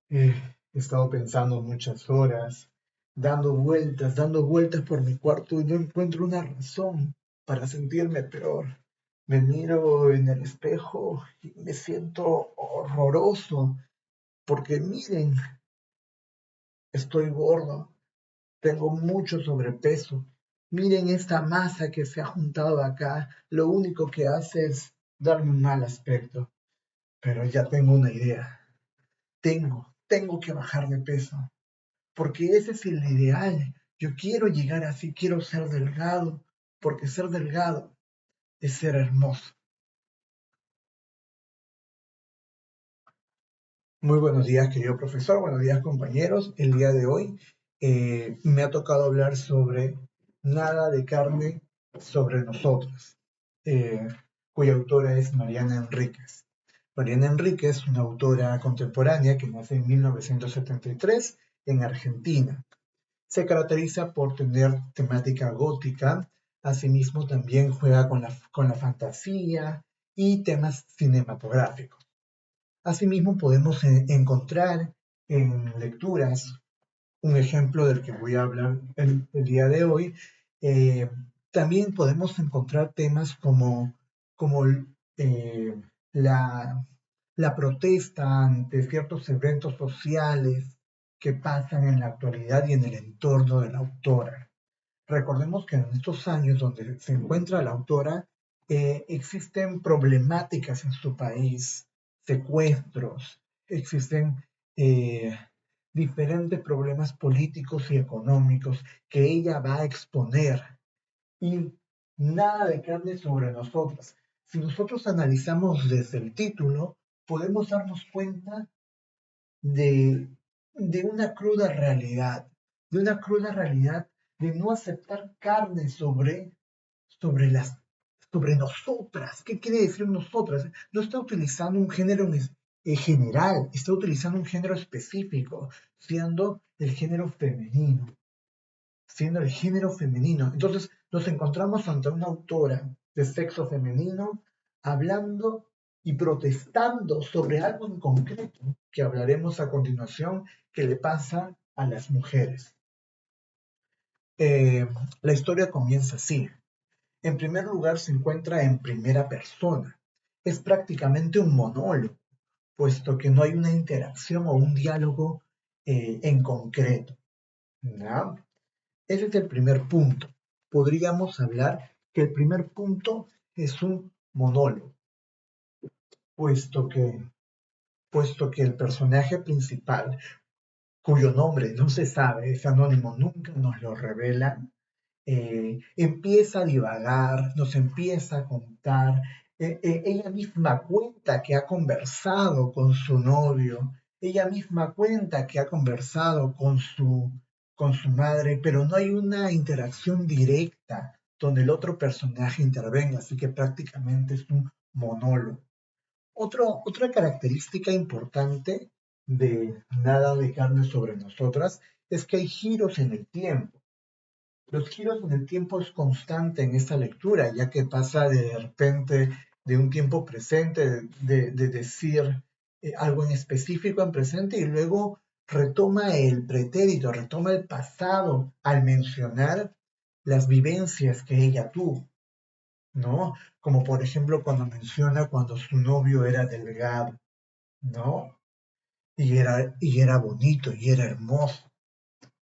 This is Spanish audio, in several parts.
He estado pensando muchas horas, dando vueltas por mi cuarto y no encuentro una razón para sentirme peor. Me miro en el espejo y me siento horroroso porque miren, estoy gordo, tengo mucho sobrepeso. Miren esta masa que se ha juntado acá, lo único que hace es darme un mal aspecto. Pero ya tengo una idea. Tengo que bajar de peso. Porque ese es el ideal. Yo quiero llegar así, quiero ser delgado, porque ser delgado es ser hermoso. Muy buenos días, querido profesor, buenos días, compañeros. El día de hoy me ha tocado hablar sobre Nada de carne sobre nosotros, eh, cuya autora es Mariana Enríquez. Mariana Enríquez es una autora contemporánea que nace en 1973 en Argentina. Se caracteriza por tener temática gótica, asimismo también juega con la fantasía y temas cinematográficos. Asimismo podemos encontrar en lecturas, un ejemplo del que voy a hablar el día de hoy, eh, también podemos encontrar temas como eh, la, la protesta ante ciertos eventos sociales que pasan en la actualidad y en el entorno de la autora. Recordemos que en estos años donde se encuentra la autora, existen problemáticas en su país, secuestros, existen eh, diferentes problemas políticos y económicos que ella va a exponer y nada de carne sobre nosotras. Si nosotros analizamos desde el título, podemos darnos cuenta de, de una cruda realidad, de una cruda realidad de no aceptar carne sobre las, sobre nosotras. ¿Qué quiere decir nosotras? No está utilizando un género general, está utilizando un género específico, siendo el género femenino, siendo el género femenino. Entonces nos encontramos ante una autora de sexo femenino hablando y protestando sobre algo en concreto que hablaremos a continuación que le pasa a las mujeres. Eh, la historia comienza así. En primer lugar, se encuentra en primera persona. Es prácticamente un monólogo, puesto que no hay una interacción o un diálogo en concreto, ¿no? Ese es el primer punto. Podríamos hablar que el primer punto es un monólogo, puesto que, puesto que el personaje principal, cuyo nombre no se sabe, es anónimo, nunca nos lo revelan, empieza a divagar, nos empieza a contar, ella misma cuenta que ha conversado con su novio, ella misma cuenta que ha conversado con su madre, pero no hay una interacción directa donde el otro personaje intervenga, así que prácticamente es un monólogo. Otra característica importante de Nada de carne sobre nosotras es que hay giros en el tiempo. Los giros en el tiempo es constante en esta lectura, ya que pasa de repente de un tiempo presente, de decir algo en específico en presente y luego retoma el pretérito, retoma el pasado al mencionar las vivencias que ella tuvo, ¿no? Como por ejemplo cuando menciona cuando su novio era delgado, ¿no? Y era bonito y era hermoso,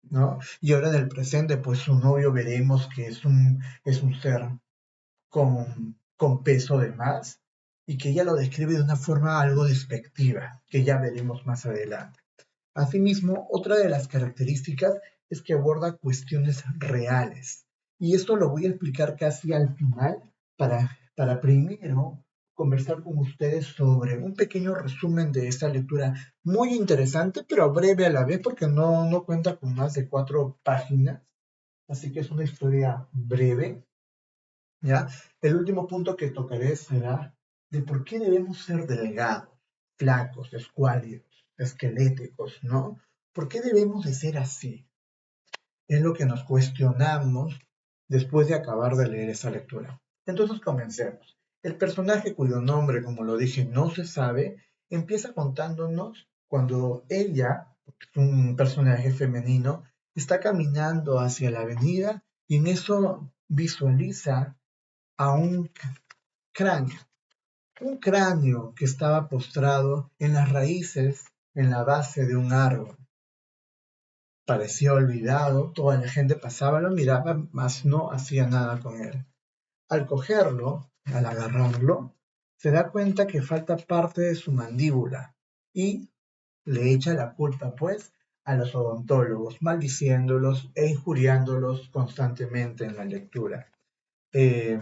¿no? Y ahora en el presente, pues su novio veremos que es un ser con peso de más y que ella lo describe de una forma algo despectiva, que ya veremos más adelante. Asimismo, otra de las características es que aborda cuestiones reales. Y esto lo voy a explicar casi al final para primero conversar con ustedes sobre un pequeño resumen de esta lectura muy interesante, pero breve a la vez porque no cuenta con más de 4 páginas. Así que es una historia breve, ¿ya? El último punto que tocaré será de por qué debemos ser delgados, flacos, escuálidos, esqueléticos, ¿no? ¿Por qué debemos de ser así? Es lo que nos cuestionamos después de acabar de leer esa lectura. Entonces comencemos. El personaje cuyo nombre, como lo dije, no se sabe, empieza contándonos cuando ella, porque es un personaje femenino, está caminando hacia la avenida y en eso visualiza a cráneo, un cráneo que estaba postrado en las raíces, en la base de un árbol. Parecía olvidado, toda la gente pasaba, lo miraba, mas no hacía nada con él. Al cogerlo, al agarrarlo, se da cuenta que falta parte de su mandíbula y le echa la culpa, pues, a los odontólogos, maldiciéndolos e injuriándolos constantemente en la lectura. Eh,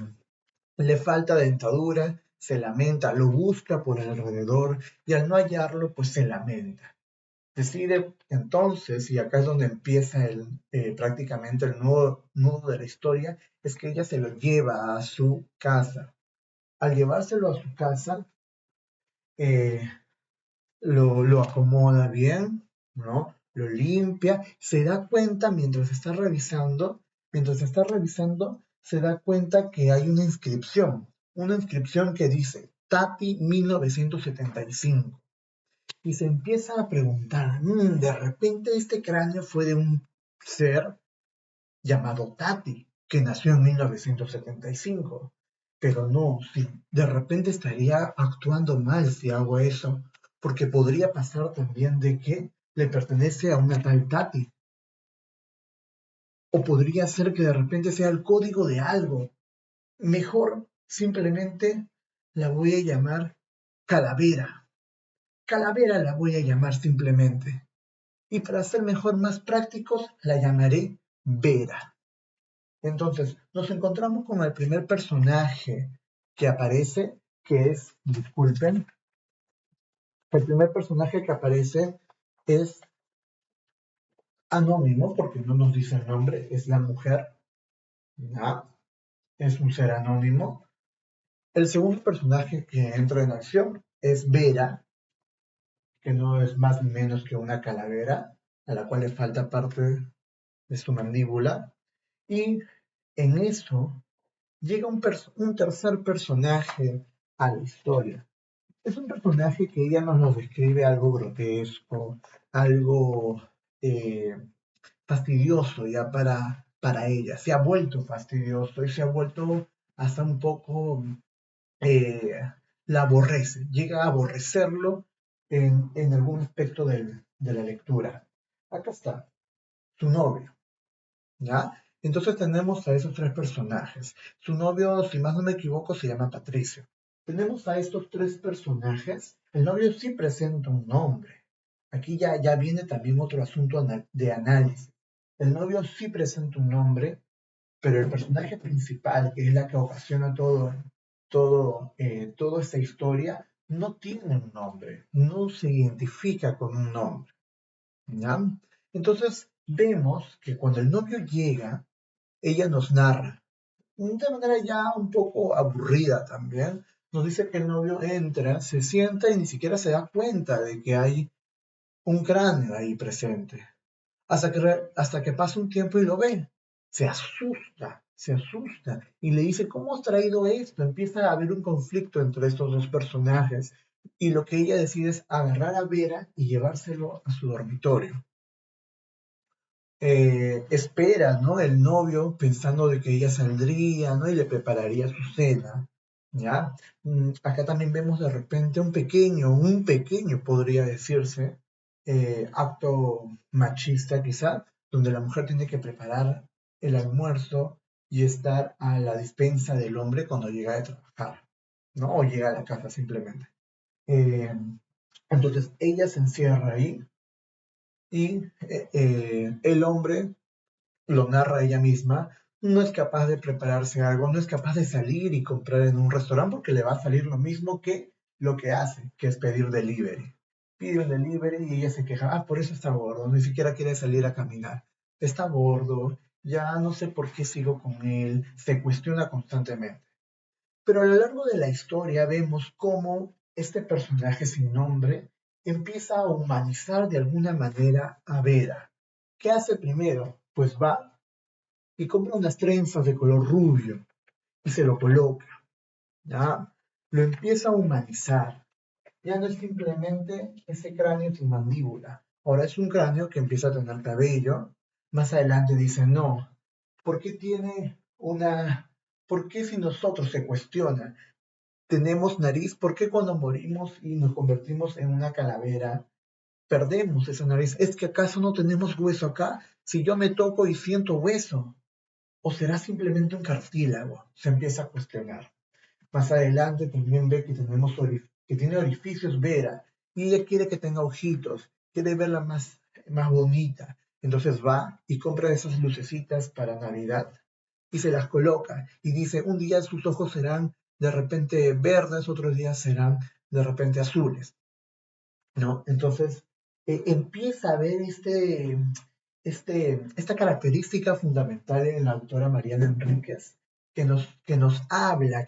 Le falta dentadura, se lamenta, lo busca por alrededor y al no hallarlo, pues se lamenta. Decide entonces, y acá es donde empieza prácticamente el nudo de la historia, es que ella se lo lleva a su casa. Al llevárselo a su casa, eh, lo acomoda bien, ¿no? Lo limpia, se da cuenta mientras está revisando, se da cuenta que hay una inscripción que dice Tati 1975. Y se empieza a preguntar, de repente este cráneo fue de un ser llamado Tati, que nació en 1975. Pero no, si de repente estaría actuando mal si hago eso, porque podría pasar también de que le pertenece a una tal Tati, o podría ser que de repente sea el código de algo. Mejor simplemente la voy a llamar Calavera. Calavera la voy a llamar simplemente. Y para ser mejor más prácticos, la llamaré Vera. Entonces, nos encontramos con el primer personaje que aparece, que es, disculpen, el primer personaje que aparece es anónimo, porque no nos dice el nombre, es la mujer, ¿ya? Es un ser anónimo. El segundo personaje que entra en acción es Vera, que no es más ni menos que una calavera, a la cual le falta parte de su mandíbula. Y en eso llega un tercer personaje a la historia. Es un personaje que ella nos lo describe algo grotesco, algo eh, fastidioso ya para ella. Se ha vuelto fastidioso y se ha vuelto hasta un poco, eh, la aborrece, llega a aborrecerlo en algún aspecto de la lectura. Acá está, su novio. ¿Ya? Entonces tenemos a esos tres personajes. Su novio, si más no me equivoco, se llama Patricio. Tenemos a estos tres personajes. El novio sí presenta un nombre. Aquí ya viene también otro asunto de análisis. El novio sí presenta un nombre, pero el personaje principal, que es la que ocasiona toda esta historia, no tiene un nombre, no se identifica con un nombre. ¿Ya? Entonces vemos que cuando el novio llega, ella nos narra, de manera ya un poco aburrida también, nos dice que el novio entra, se sienta y ni siquiera se da cuenta de que hay un cráneo ahí presente, hasta que pasa un tiempo y lo ve. Se asusta y le dice, ¿cómo has traído esto? Empieza a haber un conflicto entre estos dos personajes y lo que ella decide es agarrar a Vera y llevárselo a su dormitorio. Espera, ¿no? El novio pensando de que ella saldría, ¿no? Y le prepararía su cena, ¿ya? Acá también vemos de repente un pequeño podría decirse, acto machista quizá, donde la mujer tiene que preparar el almuerzo y estar a la dispensa del hombre cuando llega de trabajar, ¿no? O llega a la casa simplemente. Eh, entonces ella se encierra ahí y el hombre lo narra ella misma, no es capaz de prepararse algo, no es capaz de salir y comprar en un restaurante porque le va a salir lo mismo que lo que hace, que es pedir delivery. Pide un delivery y ella se queja, por eso está gordo, ni siquiera quiere salir a caminar. Está gordo, ya no sé por qué sigo con él, se cuestiona constantemente. Pero a lo largo de la historia vemos cómo este personaje sin nombre empieza a humanizar de alguna manera a Vera. ¿Qué hace primero? Pues va y compra unas trenzas de color rubio y se lo coloca, ¿ya? Lo empieza a humanizar, Ya no es simplemente ese cráneo sin mandíbula. Ahora es un cráneo que empieza a tener cabello. Más adelante dice, no, ¿por qué tiene una... ¿Por qué si nosotros se cuestiona, tenemos nariz, por qué cuando morimos y nos convertimos en una calavera, perdemos esa nariz? ¿Es que acaso no tenemos hueso acá? Si yo me toco y siento hueso, ¿o será simplemente un cartílago? Se empieza a cuestionar. Más adelante también ve que que tiene orificios Vera y ella quiere que tenga ojitos, quiere verla más bonita. Entonces va y compra esas lucecitas para Navidad y se las coloca y dice, un día sus ojos serán de repente verdes, otros días serán de repente azules, ¿no? Entonces empieza a ver esta característica fundamental en la autora Mariana Enríquez, que nos habla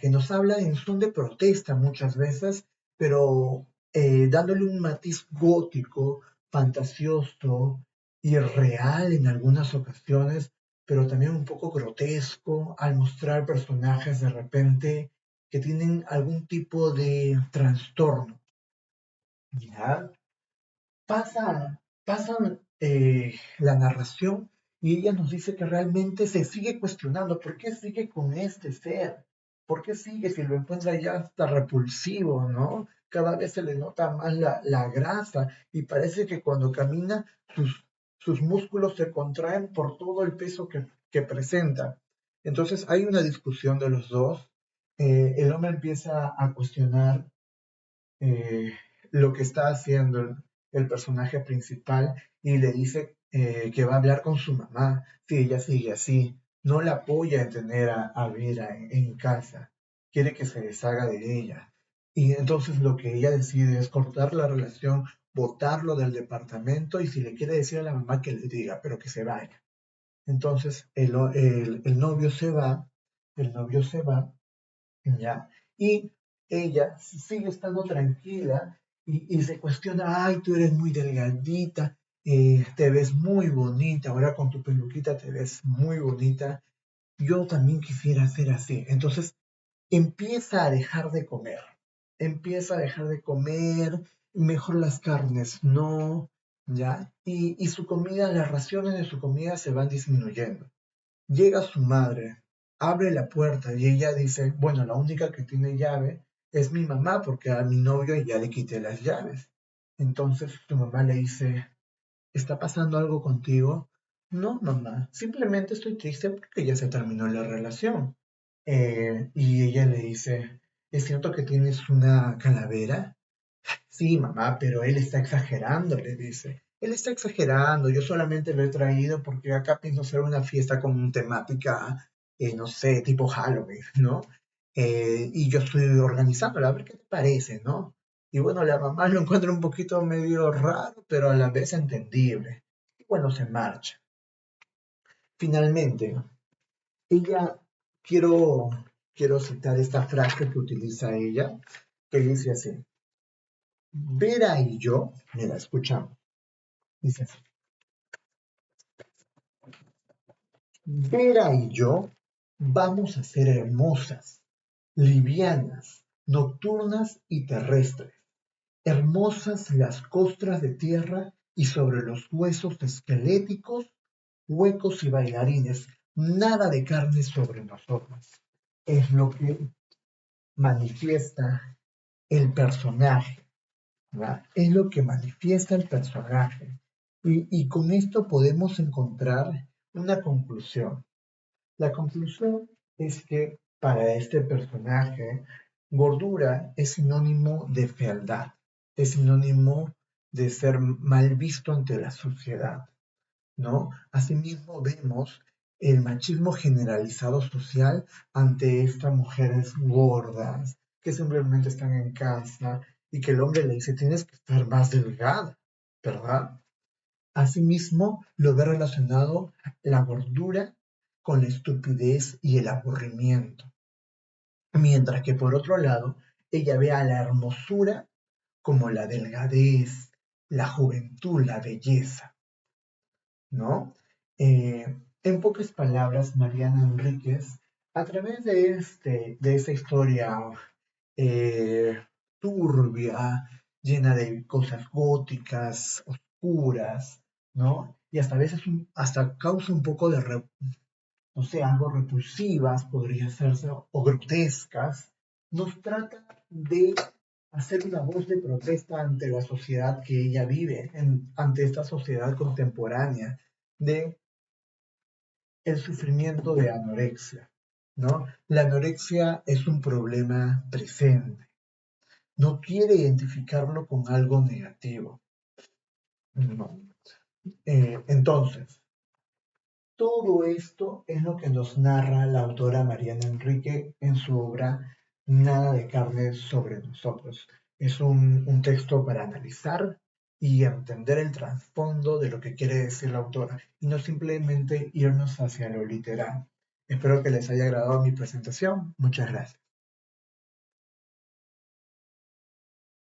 en son de protesta muchas veces, pero dándole un matiz gótico, fantasioso y real en algunas ocasiones, pero también un poco grotesco al mostrar personajes de repente que tienen algún tipo de trastorno, ¿ya? Pasan la narración y ella nos dice que realmente se sigue cuestionando por qué sigue con este ser, por qué sigue si lo encuentra ya hasta repulsivo, ¿no? Cada vez se le nota más la grasa y parece que cuando camina sus músculos se contraen por todo el peso que presenta. Entonces hay una discusión de los dos. El hombre empieza a cuestionar eh, lo que está haciendo el personaje principal y le dice que va a hablar con su mamá si ella sigue así. No la apoya en tener a Vera en casa, quiere que se deshaga de ella. Y entonces lo que ella decide es cortar la relación, botarlo del departamento y si le quiere decir a la mamá que le diga, pero que se vaya. Entonces el novio se va, el novio se va ¿ya? Y ella sigue estando tranquila y se cuestiona, ay, tú eres muy delgadita, te ves muy bonita, ahora con tu peluquita te ves muy bonita, yo también quisiera ser así. Entonces empieza a dejar de comer, empieza a dejar de comer, mejor las carnes no, ¿ya? Y su comida, las raciones de su comida se van disminuyendo. Llega su madre, abre la puerta y ella dice, bueno, la única que tiene llave es mi mamá porque a mi novio ya le quité las llaves. Entonces su mamá le dice, ¿está pasando algo contigo? No, mamá, simplemente estoy triste porque ya se terminó la relación. Y ella le dice, ¿es cierto que tienes una calavera? Sí, mamá, pero él está exagerando, le dice. Él está exagerando, yo solamente lo he traído porque acá pienso hacer una fiesta con temática, no sé, tipo Halloween, ¿no? Y yo estoy organizándola, a ver qué te parece, ¿no? Y bueno, la mamá lo encuentra un poquito medio raro, pero a la vez entendible. Y bueno, se marcha. Finalmente, ella, quiero, quiero citar esta frase que utiliza ella, que dice así. Vera y yo, mira, escuchamos. Dice así, Vera y yo vamos a ser hermosas, livianas, nocturnas y terrestres, hermosas las costras de tierra y sobre los huesos esqueléticos, huecos y bailarines, nada de carne sobre nosotras. Es lo que manifiesta el personaje, ¿verdad? Es lo que manifiesta el personaje. Y con esto podemos encontrar una conclusión. La conclusión es que para este personaje, gordura es sinónimo de fealdad, es sinónimo de ser mal visto ante la sociedad, ¿no? Asimismo vemos el machismo generalizado social ante estas mujeres gordas que simplemente están en casa y que el hombre le dice tienes que estar más delgada, ¿verdad? Asimismo, lo ve relacionado la gordura con la estupidez y el aburrimiento, mientras que por otro lado, ella ve a la hermosura como la delgadez, la juventud, la belleza, ¿no? En pocas palabras, Mariana Enríquez, a través de esa historia eh, turbia, llena de cosas góticas, oscuras, ¿no? Y hasta a veces hasta causa un poco de, no sé, algo repulsivas, podría serse, o grotescas, nos trata de hacer una voz de protesta ante la sociedad que ella vive, ante esta sociedad contemporánea, de el sufrimiento de anorexia, ¿no? La anorexia es un problema presente. No quiere identificarlo con algo negativo, ¿no? Entonces, todo esto es lo que nos narra la autora Mariana Enrique en su obra Nada de carne sobre nosotros. Es un texto para analizar y entender el trasfondo de lo que quiere decir la autora y no simplemente irnos hacia lo literal. Espero que les haya agradado mi presentación. Muchas gracias.